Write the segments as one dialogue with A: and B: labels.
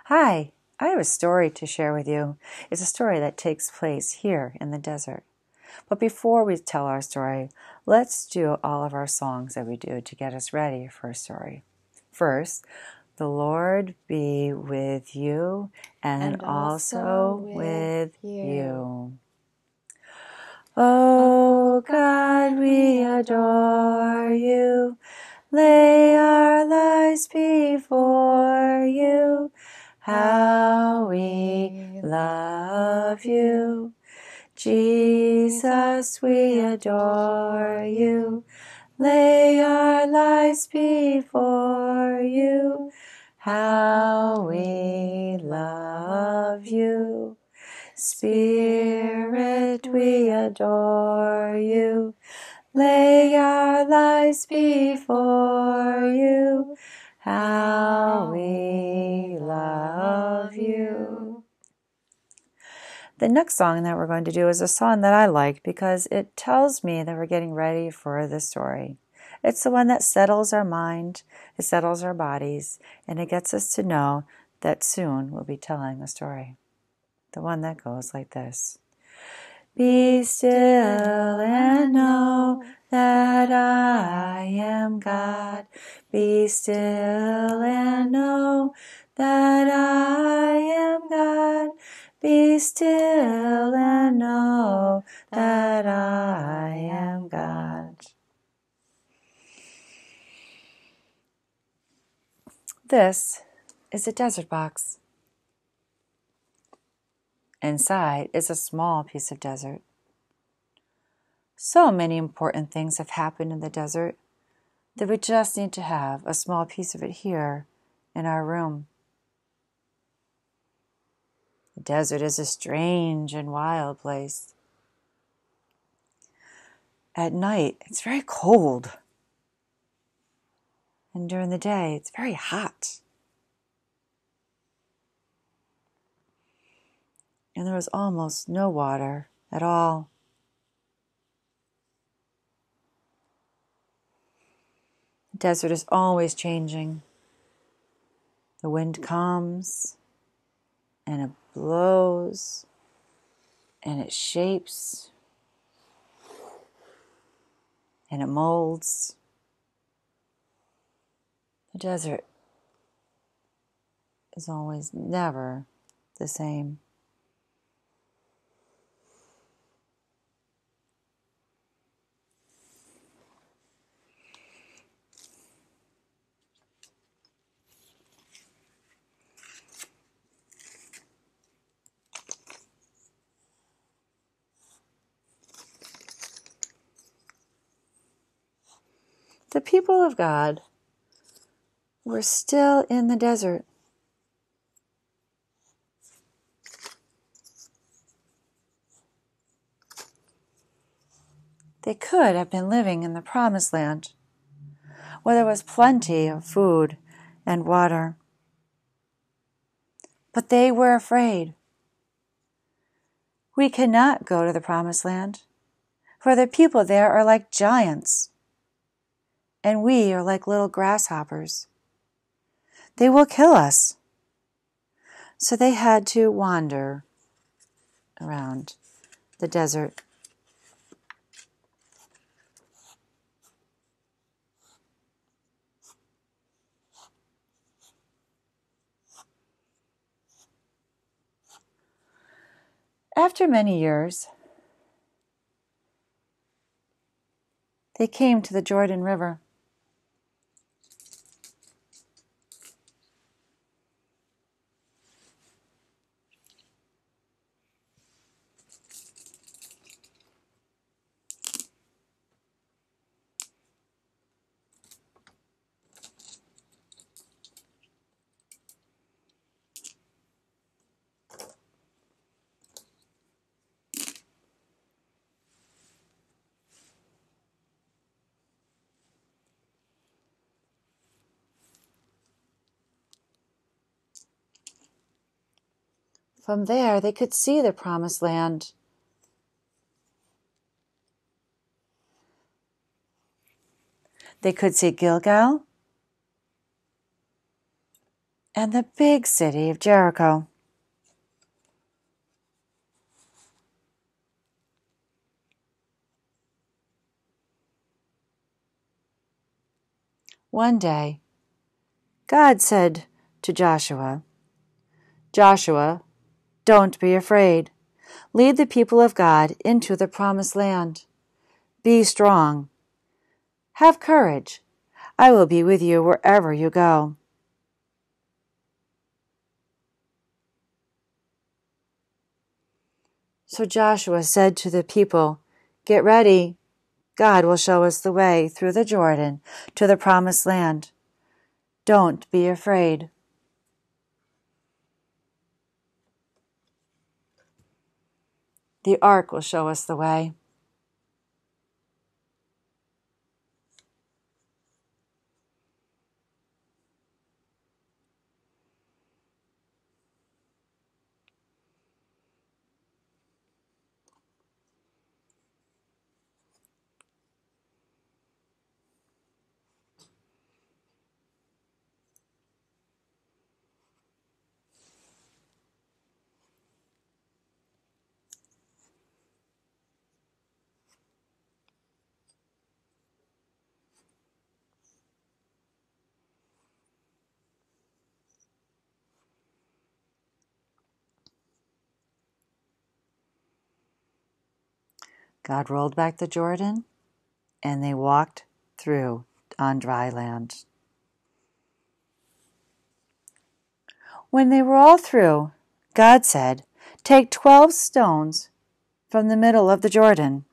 A: Hi, I have a story to share with you. It's a story that takes place here in the desert. But before we tell our story, let's do all of our songs that we do to get us ready for a story. First, the Lord be with you and also with you. Oh God, we adore you. Lay our lives before you. How we love you. Jesus, we adore you. Lay our lives before you. How we love you. Spirit, we adore you. Lay our lives before you. How we love you. The next song that we're going to do is a song that I like because it tells me that we're getting ready for the story. It's the one that settles our mind, it settles our bodies, and it gets us to know that soon we'll be telling a story. The one that goes like this. Be still and know that I am God. Be still and know that I am God. Be still and know that I am God. This is a desert box. Inside is a small piece of desert. So many important things have happened in the desert that we just need to have a small piece of it here in our room. The desert is a strange and wild place. At night, it's very cold. And during the day, it's very hot. And there was almost no water at all. The desert is always changing. The wind comes and it blows and it shapes and it molds. The desert is always never the same. The people of God were still in the desert. They could have been living in the promised land, where there was plenty of food and water. But they were afraid. We cannot go to the promised land, for the people there are like giants, and we are like little grasshoppers. They will kill us. So they had to wander around the desert. After many years, they came to the Jordan River. From there, they could see the promised land. They could see Gilgal and the big city of Jericho. One day, God said to Joshua, "Joshua, don't be afraid. Lead the people of God into the promised land. Be strong. Have courage. I will be with you wherever you go." So Joshua said to the people, "Get ready. God will show us the way through the Jordan to the promised land. Don't be afraid." The ark will show us the way. God rolled back the Jordan, and they walked through on dry land. When they were all through, God said, "Take 12 stones from the middle of the Jordan."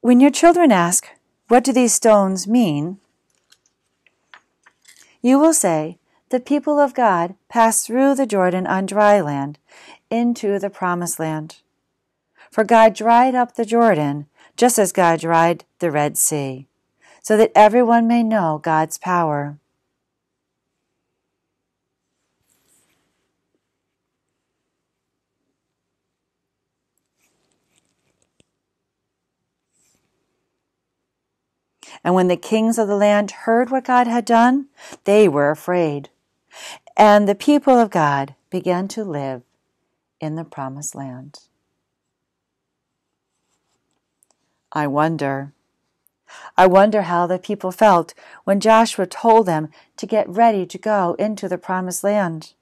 A: When your children ask, "What do these stones mean?" you will say, "The people of God passed through the Jordan on dry land into the promised land." For God dried up the Jordan, just as God dried the Red Sea, so that everyone may know God's power. And when the kings of the land heard what God had done, they were afraid. And the people of God began to live in the promised land. I wonder how the people felt when Joshua told them to get ready to go into the promised land.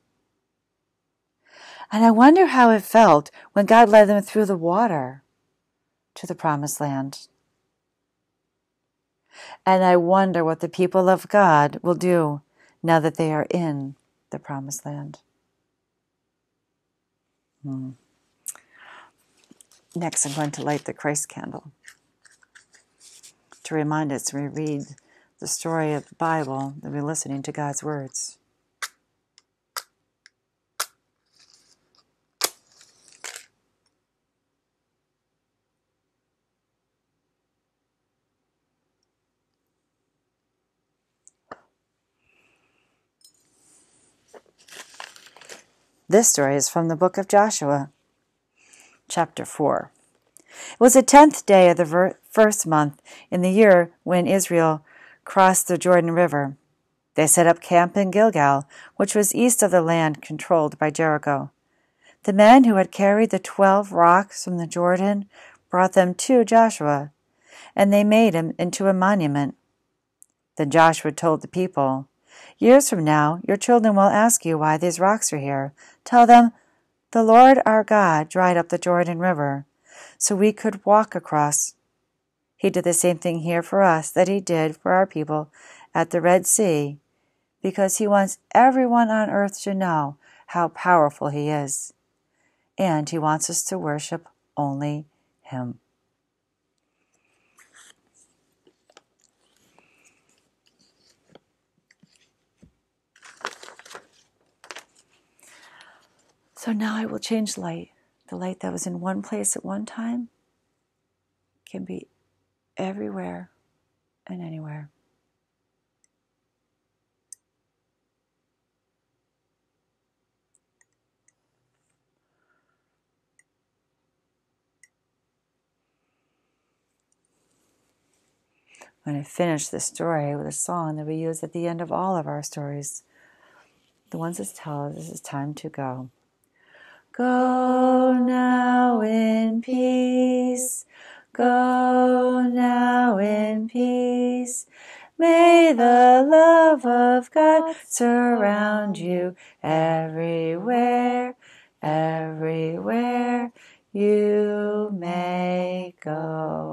A: And I wonder how it felt when God led them through the water to the promised land. And I wonder what the people of God will do now that they are in the promised land. Next, I'm going to light the Christ candle to remind us when we read the story of the Bible that we're listening to God's words. This story is from the book of Joshua, chapter 4. It was the 10th day of the first month in the year when Israel crossed the Jordan River. They set up camp in Gilgal, which was east of the land controlled by Jericho. The men who had carried the 12 rocks from the Jordan brought them to Joshua, and they made him into a monument. Then Joshua told the people, "Years from now, your children will ask you why these rocks are here. Tell them, 'The Lord our God dried up the Jordan River, so we could walk across. He did the same thing here for us that he did for our people at the Red Sea, because he wants everyone on earth to know how powerful he is. And he wants us to worship only him.'" So now I will change light. The light that was in one place at one time can be everywhere and anywhere. I'm going to finish this story with a song that we use at the end of all of our stories. The ones that tell us this is time to go. Go now in peace. Go now in peace. May the love of God surround you everywhere, everywhere you may go.